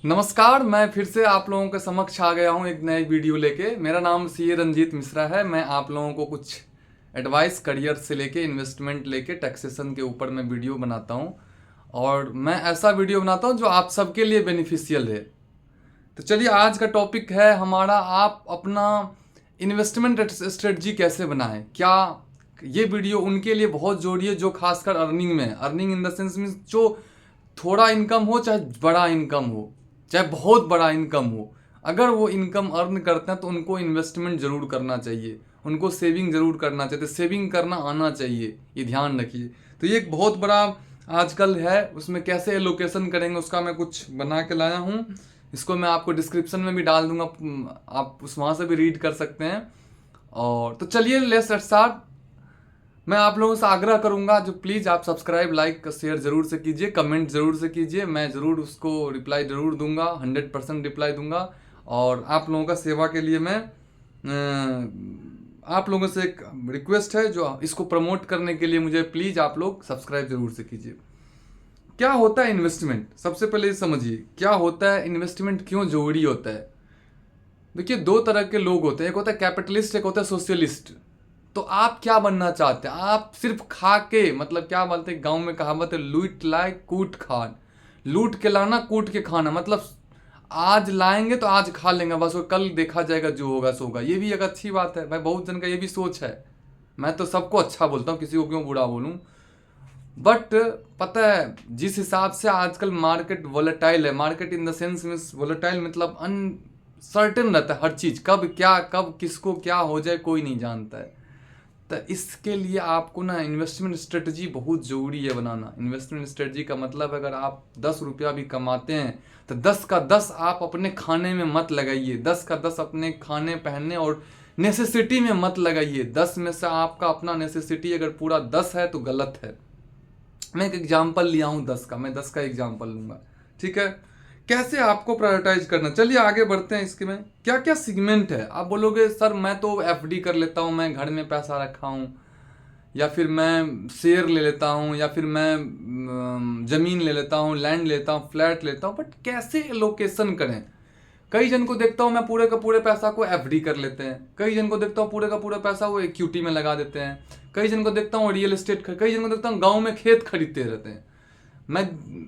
नमस्कार, मैं फिर से आप लोगों के समक्ष आ गया हूँ एक नई वीडियो लेके। मेरा नाम सीए रंजीत मिश्रा है। मैं आप लोगों को कुछ एडवाइस करियर से लेके इन्वेस्टमेंट लेके टैक्सेशन के ऊपर मैं वीडियो बनाता हूँ, और मैं ऐसा वीडियो बनाता हूँ जो आप सबके लिए बेनिफिशियल है। तो चलिए, आज का टॉपिक है हमारा, आप अपना इन्वेस्टमेंट स्ट्रेटजी कैसे बनाएं। क्या ये वीडियो उनके लिए बहुत जरूरी है जो खासकर अर्निंग में है। Earning in the sense means जो थोड़ा इनकम हो चाहे बड़ा इनकम हो, चाहे बहुत बड़ा इनकम हो, अगर वो इनकम अर्न करते हैं तो उनको इन्वेस्टमेंट जरूर करना चाहिए, उनको सेविंग जरूर करना चाहिए। तो सेविंग करना आना चाहिए, ये ध्यान रखिए। तो ये एक बहुत बड़ा आजकल है, उसमें कैसे एलोकेशन करेंगे उसका मैं कुछ बना के लाया हूँ। इसको मैं आपको डिस्क्रिप्शन में भी डाल दूंगा, आप उस वहाँ से भी रीड कर सकते हैं। और तो चलिए, लेट्स स्टार्ट। मैं आप लोगों से आग्रह करूंगा, जो प्लीज़ आप सब्सक्राइब लाइक शेयर ज़रूर से कीजिए, कमेंट ज़रूर से कीजिए। मैं ज़रूर उसको रिप्लाई ज़रूर दूंगा, 100% रिप्लाई दूंगा। और आप लोगों का सेवा के लिए मैं आप लोगों से एक रिक्वेस्ट है, जो इसको प्रमोट करने के लिए मुझे प्लीज़ आप लोग सब्सक्राइब ज़रूर से कीजिए। क्या होता है इन्वेस्टमेंट? सबसे पहले ये समझिए क्या होता है इन्वेस्टमेंट, क्यों जरूरी होता है। देखिए, दो तरह के लोग होते हैं, एक होता है कैपिटलिस्ट, एक होता है सोशलिस्ट। तो आप क्या बनना चाहते हैं? आप सिर्फ खा के, मतलब क्या बोलते हैं गांव में कहावत है, लूट लाए कूट खान। लूट के लाना कूट के खाना, मतलब आज लाएंगे तो आज खा लेंगे, बस वो कल देखा जाएगा, जो होगा सो होगा। ये भी एक अच्छी बात है भाई, बहुत जन का ये भी सोच है। मैं तो सबको अच्छा बोलता हूँ, किसी को क्यों बुरा बोलूँ। बट पता है, जिस हिसाब से आजकल मार्केट वोलेटाइल है, market in the sense means volatile मतलब अनसर्टेन रहता है हर चीज़, कब क्या, कब किसको क्या हो जाए कोई नहीं जानता है। तो इसके लिए आपको ना इन्वेस्टमेंट स्ट्रेटजी बहुत ज़रूरी है बनाना। इन्वेस्टमेंट स्ट्रेटजी का मतलब, अगर आप 10 रुपया भी कमाते हैं तो 10 का 10 आप अपने खाने में मत लगाइए, 10 का 10 अपने खाने पहनने और नेसेसिटी में मत लगाइए। 10 में से आपका अपना नेसेसिटी अगर पूरा 10 है तो गलत है। मैं एक एग्जाम्पल लिया हूँ 10 का, मैं 10 का एग्जाम्पल लूंगा, ठीक है। कैसे आपको प्रायोरिटाइज करना, चलिए आगे बढ़ते हैं। इसके में क्या क्या सीगमेंट है। आप बोलोगे सर मैं तो एफडी कर लेता हूँ, मैं घर में पैसा रखा हूँ, या फिर मैं शेयर ले लेता हूँ, या फिर मैं ज़मीन ले लेता हूँ, लैंड लेता हूँ, फ्लैट लेता हूँ। बट कैसे एलोकेशन करें? कई जन को देखता हूँ मैं पूरे का पूरे पैसा को एफडी कर लेते हैं, कई जन को देखता हूँ पूरे का पूरा पैसा वो इक्विटी में लगा देते हैं, कई जन को देखता हूँ रियल एस्टेट, कई जन को देखता हूँ गाँव में खेत खरीदते रहते हैं। मैं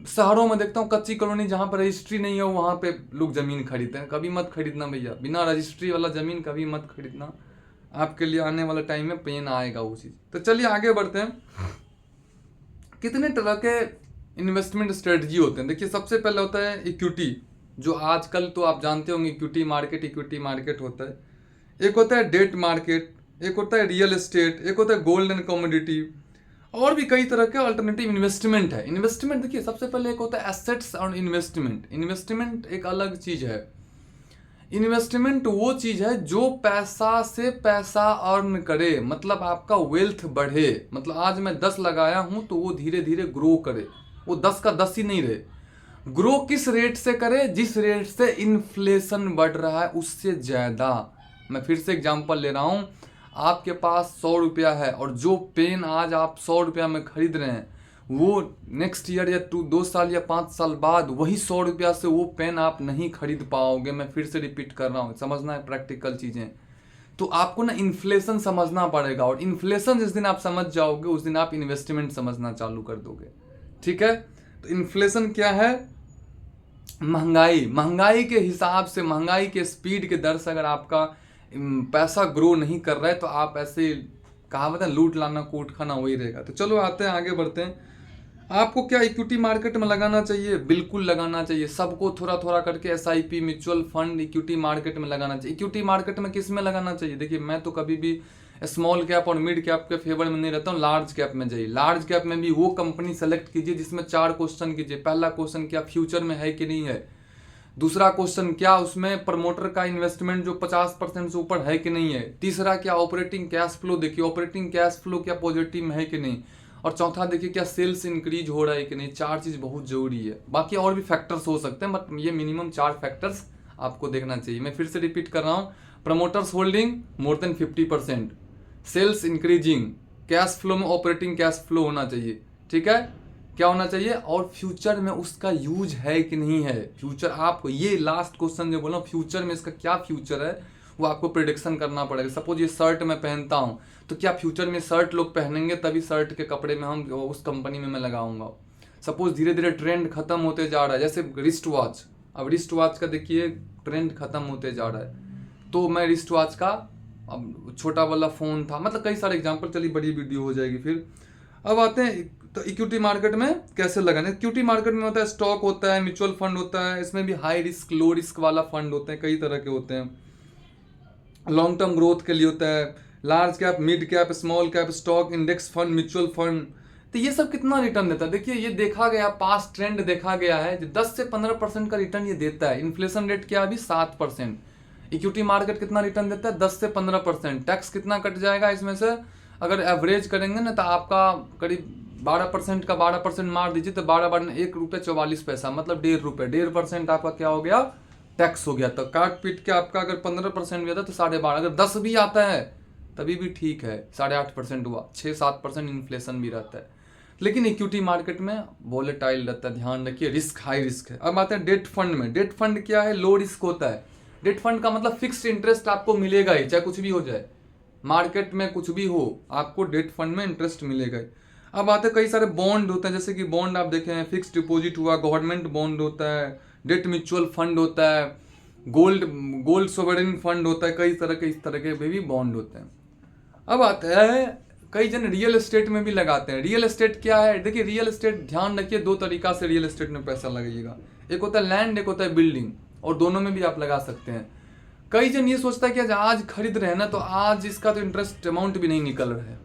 शहरों में देखता हूँ कच्ची कॉलोनी जहाँ पर रजिस्ट्री नहीं है वहाँ पे लोग ज़मीन खरीदते हैं। कभी मत खरीदना भैया, बिना रजिस्ट्री वाला ज़मीन कभी मत खरीदना, आपके लिए आने वाले टाइम में पेन आएगा वो चीज़। तो चलिए आगे बढ़ते हैं। कितने तरह के इन्वेस्टमेंट स्ट्रेटजी होते हैं। देखिए, सबसे पहले होता है इक्विटी, जो आजकल तो आप जानते होंगे इक्विटी मार्केट होता है। एक होता है डेट मार्केट, एक होता है रियल एस्टेट, एक होता है गोल्ड एंड कमोडिटी, और भी कई तरह के अल्टरनेटिव इन्वेस्टमेंट है। इन्वेस्टमेंट देखिए, सबसे पहले एक होता है एसेट्स और इन्वेस्टमेंट। इन्वेस्टमेंट एक अलग चीज़ है। इन्वेस्टमेंट वो चीज़ है जो पैसा से पैसा अर्न करे, मतलब आपका वेल्थ बढ़े। मतलब आज मैं 10 लगाया हूँ तो वो धीरे धीरे ग्रो करे, वो 10 का 10 ही नहीं रहे। ग्रो किस रेट से करे? जिस रेट से इन्फ्लेशन बढ़ रहा है उससे ज़्यादा। मैं फिर से एग्जांपल ले रहा हूँ, आपके पास 100 रुपया है और जो पेन आज आप 100 रुपया में खरीद रहे हैं, वो नेक्स्ट ईयर या 2 साल या 5 साल बाद वही 100 रुपया से वो पेन आप नहीं खरीद पाओगे। मैं फिर से रिपीट कर रहा हूँ, समझना है प्रैक्टिकल चीज़ें। तो आपको ना इन्फ्लेशन समझना पड़ेगा, और इन्फ्लेशन जिस दिन आप समझ जाओगे उस दिन आप इन्वेस्टमेंट समझना चालू कर दोगे, ठीक है। तो इन्फ्लेशन क्या है? महंगाई। महंगाई के हिसाब से, महंगाई के स्पीड के दर से अगर आपका पैसा ग्रो नहीं कर रहा है तो आप ऐसे कहावत है लूट लाना कूट खाना वही रहेगा। तो चलो आते हैं, आगे बढ़ते हैं। आपको क्या इक्विटी मार्केट में लगाना चाहिए? बिल्कुल लगाना चाहिए। सबको थोड़ा थोड़ा करके SIP, mutual fund, equity market में लगाना चाहिए। इक्विटी मार्केट में किस में लगाना चाहिए? देखिए, मैं तो कभी भी स्मॉल कैप और मिड कैप के फेवर में नहीं रहता हूँ, लार्ज कैप में जाइए। लार्ज कैप में भी वो कंपनी सेलेक्ट कीजिए जिसमें 4 क्वेश्चन कीजिए। पहला क्वेश्चन, क्या फ्यूचर में है कि नहीं है। दूसरा क्वेश्चन, क्या उसमें प्रमोटर का इन्वेस्टमेंट जो 50% से ऊपर है कि नहीं है। तीसरा, क्या ऑपरेटिंग कैश फ्लो, देखिए ऑपरेटिंग कैश फ्लो क्या पॉजिटिव में है कि नहीं। और चौथा देखिए, क्या सेल्स इंक्रीज हो रहा है कि नहीं। 4 चीज़ बहुत जरूरी है, बाकी और भी फैक्टर्स हो सकते हैं, बट ये मिनिमम 4 फैक्टर्स आपको देखना चाहिए। मैं फिर से रिपीट कर रहा हूँ, promoters holding more than 50%, sales increasing, cash flow में ऑपरेटिंग कैश फ्लो होना चाहिए, ठीक है। क्या होना चाहिए, और फ्यूचर में उसका यूज है कि नहीं है। फ्यूचर आपको, ये लास्ट क्वेश्चन जो बोला, फ्यूचर में इसका क्या फ्यूचर है वो आपको प्रिडिक्शन करना पड़ेगा। सपोज ये शर्ट मैं पहनता हूँ, तो क्या फ्यूचर में शर्ट लोग पहनेंगे, तभी शर्ट के कपड़े में हम उस कंपनी में मैं लगाऊंगा। सपोज धीरे धीरे ट्रेंड खत्म होते जा रहा है, जैसे रिस्ट वॉच, अब रिस्ट वॉच का देखिए ट्रेंड खत्म होते जा रहा है, तो मैं रिस्ट वॉच का, अब छोटा वाला फ़ोन था, मतलब कई सारे एग्जांपल, चलिए बड़ी वीडियो हो जाएगी फिर। अब आते हैं तो इक्विटी मार्केट में कैसे लगाना। इक्विटी मार्केट में होता है स्टॉक होता है, म्यूचुअल फंड होता है, इसमें भी हाई रिस्क लो रिस्क वाला फंड होते हैं, कई तरह के होते हैं। लॉन्ग टर्म ग्रोथ के लिए होता है large cap, mid cap, small cap, stock, index fund, mutual fund. तो ये सब कितना रिटर्न देता है, देखिए ये देखा गया, पास्ट ट्रेंड देखा गया है, 10 से 15% का रिटर्न ये देता है। इन्फ्लेशन रेट क्या है अभी 7%। इक्विटी मार्केट कितना रिटर्न देता है, 10 से 15%। टैक्स कितना कट जाएगा इसमें से, अगर एवरेज करेंगे ना तो आपका करीब 12% का 12% मार दीजिए तो 12 बार ₹1.44, मतलब ₹1.5, 1.5% आपका क्या हो गया, टैक्स हो गया। तो काट पीट के आपका अगर 15% भी आता है तो 12.5, अगर 10 भी आता है तभी भी ठीक है, 8.5% हुआ, 6-7% इन्फ्लेशन भी रहता है। लेकिन इक्विटी मार्केट में वोलेटाइल रहता है, ध्यान रखिए, रिस्क हाई रिस्क है। अब आते हैं डेट फंड में। डेट फंड क्या है, लो रिस्क होता है। डेट फंड का मतलब फिक्स्ड इंटरेस्ट आपको मिलेगा ही, चाहे कुछ भी हो जाए, मार्केट में कुछ भी हो, आपको डेट फंड में इंटरेस्ट मिलेगा ही। अब आते हैं कई सारे बॉन्ड होते हैं, जैसे कि बॉन्ड आप देखें हैं, फिक्स डिपॉजिट हुआ, गवर्नमेंट बॉन्ड होता है, डेट म्यूचुअल फंड होता है, गोल्ड सोवरेन फंड होता है, कई तरह के इस तरह के भी बॉन्ड होते हैं। अब आता है कई जन रियल एस्टेट में भी लगाते हैं। रियल एस्टेट क्या है, देखिए रियल एस्टेट, ध्यान रखिए, दो तरीका से रियल एस्टेट में पैसा लगाइएगा, एक होता है लैंड, एक होता है बिल्डिंग, और दोनों में भी आप लगा सकते हैं। कई जन ये सोचता है कि आज खरीद रहे हैं ना, तो आज इसका तो इंटरेस्ट अमाउंट भी नहीं निकल रहा है,